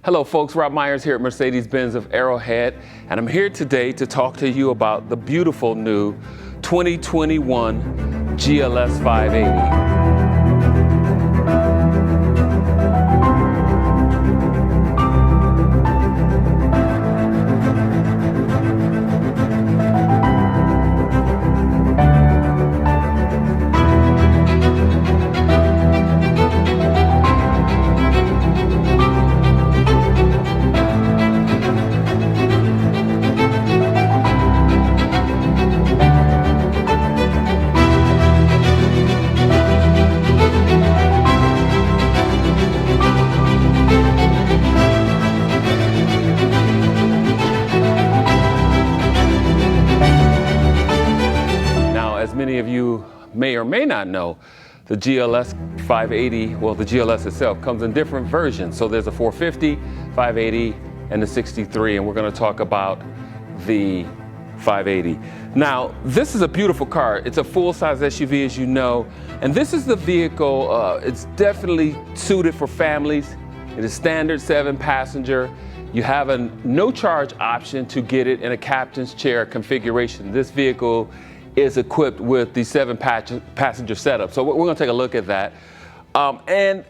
Hello folks, Rob Myers here at Mercedes Benz of Arrowhead, and I'm here today to talk to you about the beautiful new 2021 GLS 580. As many of you may or may not know, the GLS 580, well, the GLS itself comes in different versions. So there's a 450, 580, and the 63, and we're going to talk about the 580. Now, this is a beautiful car. It's a full-size SUV, as you know, and this is the vehicle. It's definitely suited for families. It is standard 7-passenger. You have a no-charge option to get it in a captain's chair configuration. This vehicle is equipped with the 7-passenger setup. So we're going to take a look at that. And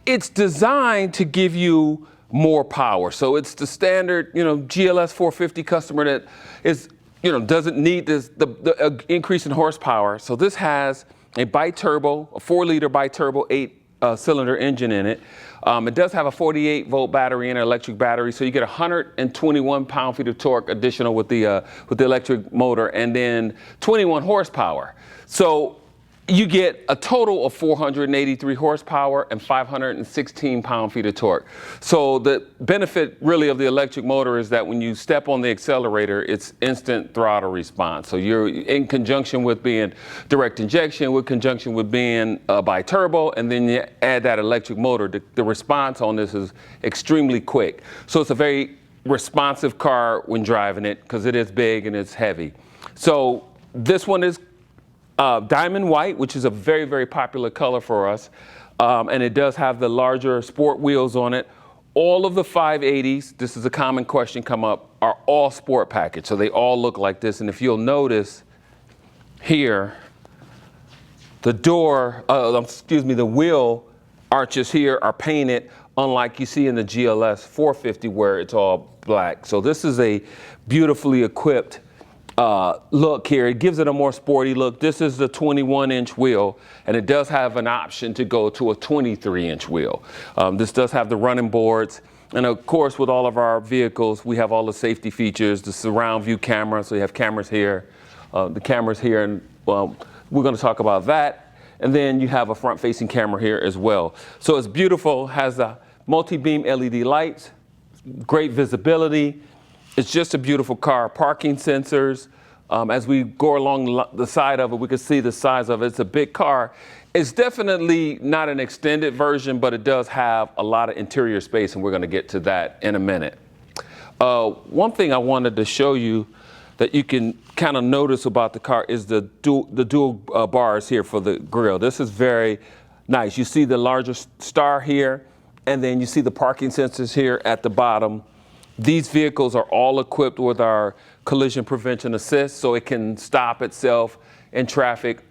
it's designed to give you more power. So it's the standard, GLS 450 customer that is, doesn't need the increase in horsepower. So this has a bi-turbo, a 4-liter bi-turbo 8-cylinder engine in it. It does have a 48-volt battery and an electric battery, so you get 121 pound-feet of torque additional with the electric motor, and then 21 horsepower. So you get a total of 483 horsepower and 516 pound-feet of torque. So the benefit really of the electric motor is that when you step on the accelerator, it's instant throttle response. So you're in conjunction with being direct injection, with conjunction with being bi-turbo, and then you add that electric motor. The response on this is extremely quick. So it's a very responsive car when driving it because it is big and it's heavy. So this one is diamond white, which is a very, very popular color for us. And it does have the larger sport wheels on it. All of the 580s, this is a common question come up, are all sport package. So they all look like this. And if you'll notice here, the the wheel arches here are painted, unlike you see in the GLS 450 where it's all black. So this is a beautifully equipped look here. It gives it a more sporty look. This is the 21-inch wheel, and it does have an option to go to a 23-inch wheel. This does have the running boards, and of course with all of our vehicles we have all the safety features, the surround view camera, so you have cameras here, the cameras here, and we're going to talk about that. And then you have a front-facing camera here as well. So it's beautiful, has the multi-beam LED lights, great visibility. It's just a beautiful car. Parking sensors. As we go along the side of it, we can see the size of it. It's a big car. It's definitely not an extended version, but it does have a lot of interior space, and we're going to get to that in a minute. One thing I wanted to show you that you can kind of notice about the car is the dual bars here for the grille. This is very nice. You see the larger star here, and then you see the parking sensors here at the bottom. These vehicles are all equipped with our collision prevention assist, so it can stop itself in traffic.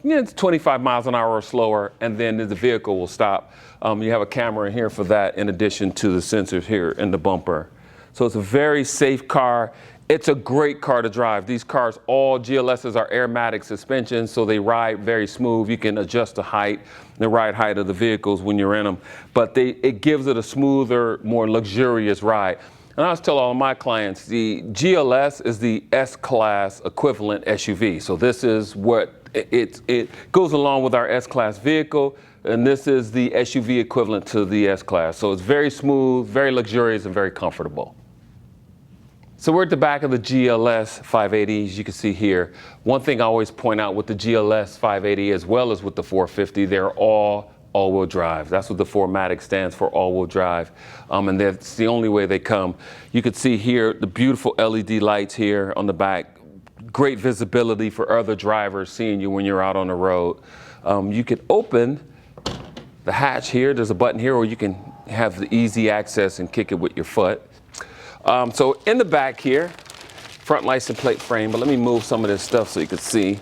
It's 25 miles an hour or slower, and then the vehicle will stop. You have a camera in here for that, in addition to the sensors here in the bumper. So it's a very safe car. It's a great car to drive. These cars, all GLSs are aromatic suspension, so they ride very smooth. You can adjust the height, the ride height of the vehicles when you're in them, but it gives it a smoother, more luxurious ride. And I always tell all of my clients, the GLS is the S-Class equivalent SUV. So this is what it goes along with our S-Class vehicle, and this is the SUV equivalent to the S-Class. So it's very smooth, very luxurious, and very comfortable. So we're at the back of the GLS 580, as you can see here. One thing I always point out with the GLS 580 as well as with the 450, they're all-wheel drive. That's what the 4MATIC stands for, all-wheel drive. And that's the only way they come. You can see here the beautiful LED lights here on the back. Great visibility for other drivers seeing you when you're out on the road. You can open the hatch here. There's a button here where you can have the easy access and kick it with your foot. So in the back here, front license plate frame, but let me move some of this stuff so you can see.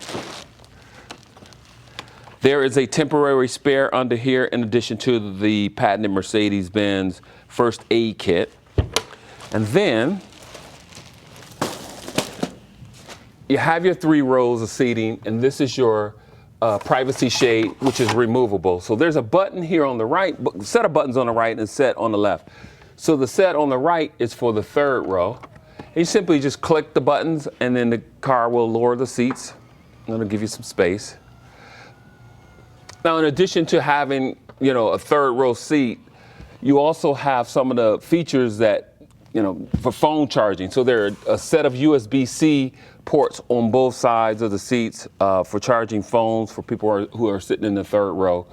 There is a temporary spare under here in addition to the patented Mercedes-Benz first aid kit. And then you have your 3 rows of seating, and this is your privacy shade, which is removable. So there's a button here on the right, set of buttons on the right and a set on the left. So the set on the right is for the 3rd row. And you simply just click the buttons and then the car will lower the seats. And it'll give you some space. Now, in addition to having, you know, a 3rd row seat, you also have some of the features that, you know, for phone charging. So there are a set of USB-C ports on both sides of the seats for charging phones for people who are sitting in the 3rd row.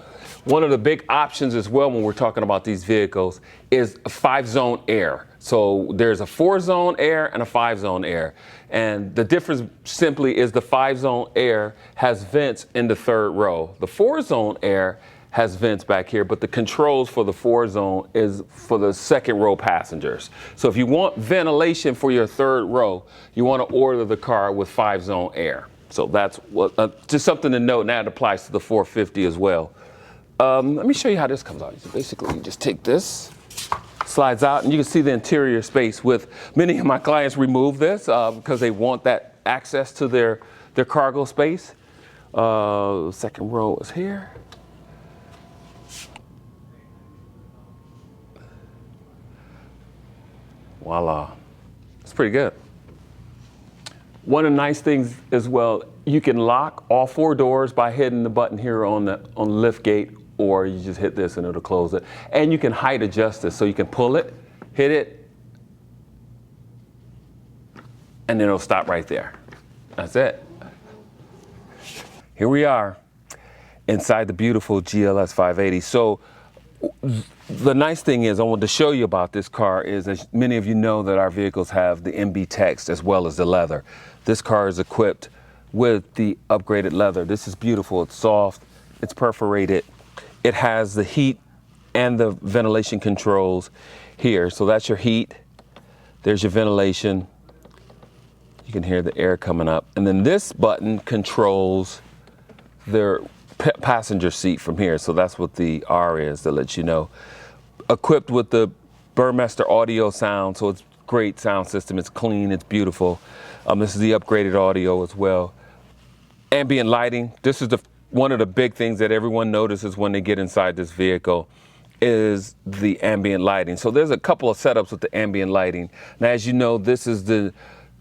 One of the big options as well when we're talking about these vehicles is a 5-zone air. So there's a 4-zone air and a 5-zone air. And the difference simply is the 5-zone air has vents in the 3rd row. The 4-zone air has vents back here, but the controls for the 4-zone is for the 2nd row passengers. So if you want ventilation for your 3rd row, you want to order the car with 5-zone air. So that's what, just something to note, and that applies to the 450 as well. Let me show you how this comes out. So basically, you just take this, slides out, and you can see the interior space. With many of my clients remove this because they want that access to their cargo space. 2nd row is here. Voila, it's pretty good. One of the nice things as well, you can lock all 4 doors by hitting the button here on the lift gate, or you just hit this and it'll close it. And you can height adjust this, so you can pull it, hit it, and then it'll stop right there. That's it. Here we are inside the beautiful GLS 580. So the nice thing is, I want to show you about this car is, as many of you know, that our vehicles have the MB text as well as the leather. This car is equipped with the upgraded leather. This is beautiful. It's soft. It's perforated. It has the heat and the ventilation controls here. So that's your heat. There's your ventilation. You can hear the air coming up. And then this button controls their passenger seat from here. So that's what the R is, to let you know. Equipped with the Burmester audio sound, so it's great sound system. It's clean, it's beautiful. This is the upgraded audio as well. Ambient lighting. This is one of the big things that everyone notices when they get inside this vehicle is the ambient lighting. So there's a couple of setups with the ambient lighting. Now, as you know, this is the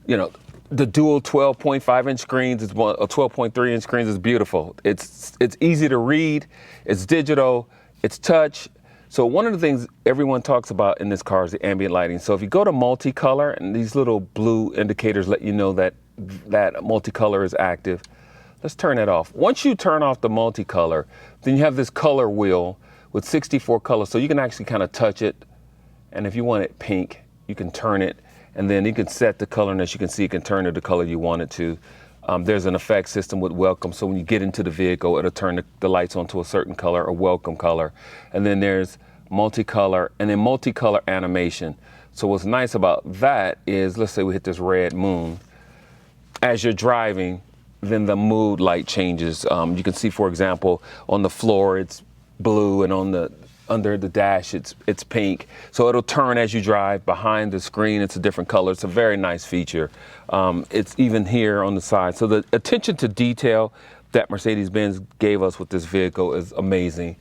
dual 12.5-inch screens. It's a 12.3-inch screens is beautiful. It's easy to read. It's digital. It's touch. So one of the things everyone talks about in this car is the ambient lighting. So if you go to multicolor, and these little blue indicators let you know that multicolor is active. Let's turn it off. Once you turn off the multicolor, then you have this color wheel with 64 colors. So you can actually kind of touch it. And if you want it pink, you can turn it. And then you can set the color, and as you can see, you can turn it the color you want it to. There's an effect system with welcome. So when you get into the vehicle, it'll turn the lights onto a certain color, a welcome color. And then there's multicolor, and then multicolor animation. So what's nice about that is, let's say we hit this red moon. As you're driving, then the mood light changes. You can see, for example, on the floor, it's blue, and under the dash, it's pink. So it'll turn as you drive. Behind the screen, it's a different color. It's a very nice feature. It's even here on the side. So the attention to detail that Mercedes-Benz gave us with this vehicle is amazing.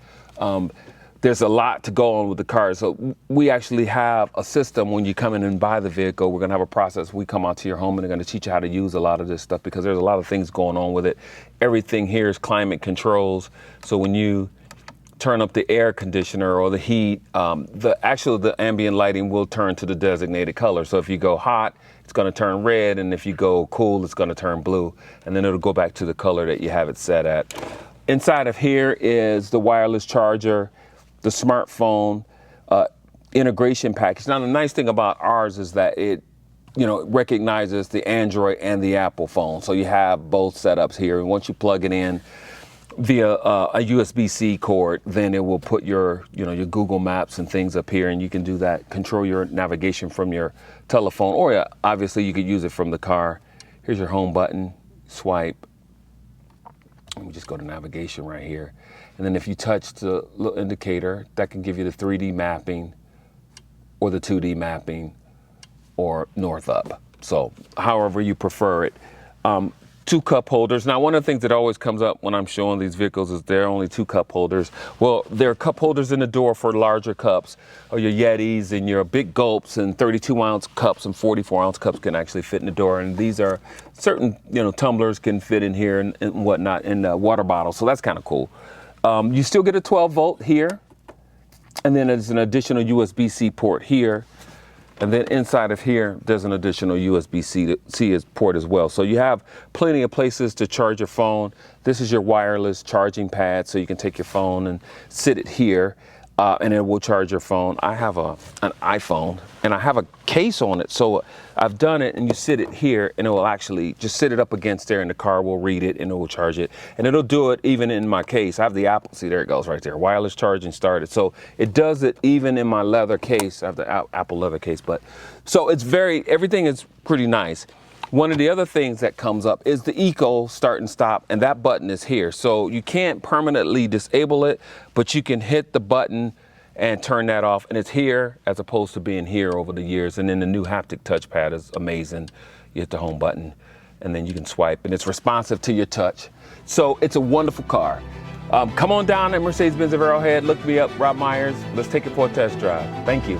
There's a lot to go on with the car. So we actually have a system when you come in and buy the vehicle. We're gonna have a process. We come out to your home and they're gonna teach you how to use a lot of this stuff, because there's a lot of things going on with it. Everything here is climate controls. So when you turn up the air conditioner or the heat, the ambient lighting will turn to the designated color. So if you go hot, it's gonna turn red, and if you go cool, it's gonna turn blue, and then it'll go back to the color that you have it set at. Inside of here is the wireless charger, the smartphone integration package. Now, the nice thing about ours is that it recognizes the Android and the Apple phone. So you have both setups here, and once you plug it in, via a USB-C cord, then it will put your, your Google Maps and things up here, and you can do that, control your navigation from your telephone, or obviously you could use it from the car. Here's your home button, swipe. Let me just go to navigation right here. And then if you touch the little indicator, that can give you the 3D mapping or the 2D mapping or north up. So however you prefer it. 2 cup holders. Now, one of the things that always comes up when I'm showing these vehicles is there are only 2 cup holders. Well, there are cup holders in the door for larger cups, or your Yetis and your big gulps, and 32-ounce cups and 44-ounce cups can actually fit in the door. And these are certain, tumblers can fit in here and whatnot, and water bottles. So that's kind of cool. You still get a 12-volt here, and then there's an additional USB-C port here. And then inside of here, there's an additional USB-C port as well. So you have plenty of places to charge your phone. This is your wireless charging pad, so you can take your phone and sit it here, and it will charge your phone. I have an iPhone, and I have a case on it. So I've done it, and you sit it here, and it will actually just sit it up against there, and the car will read it, and it will charge it. And it'll do it even in my case. I have the Apple, see, there it goes right there, wireless charging started. So it does it even in my leather case. I have the Apple leather case, but so it's everything is pretty nice. One of the other things that comes up is the Eco start and stop, and that button is here. So you can't permanently disable it, but you can hit the button and turn that off, and it's here as opposed to being here over the years. And then the new haptic touchpad is amazing. You hit the home button, and then you can swipe, and it's responsive to your touch. So it's a wonderful car. Come on down at Mercedes Benz of Arrowhead. Look me up, Rob Myers. Let's take it for a test drive. Thank you.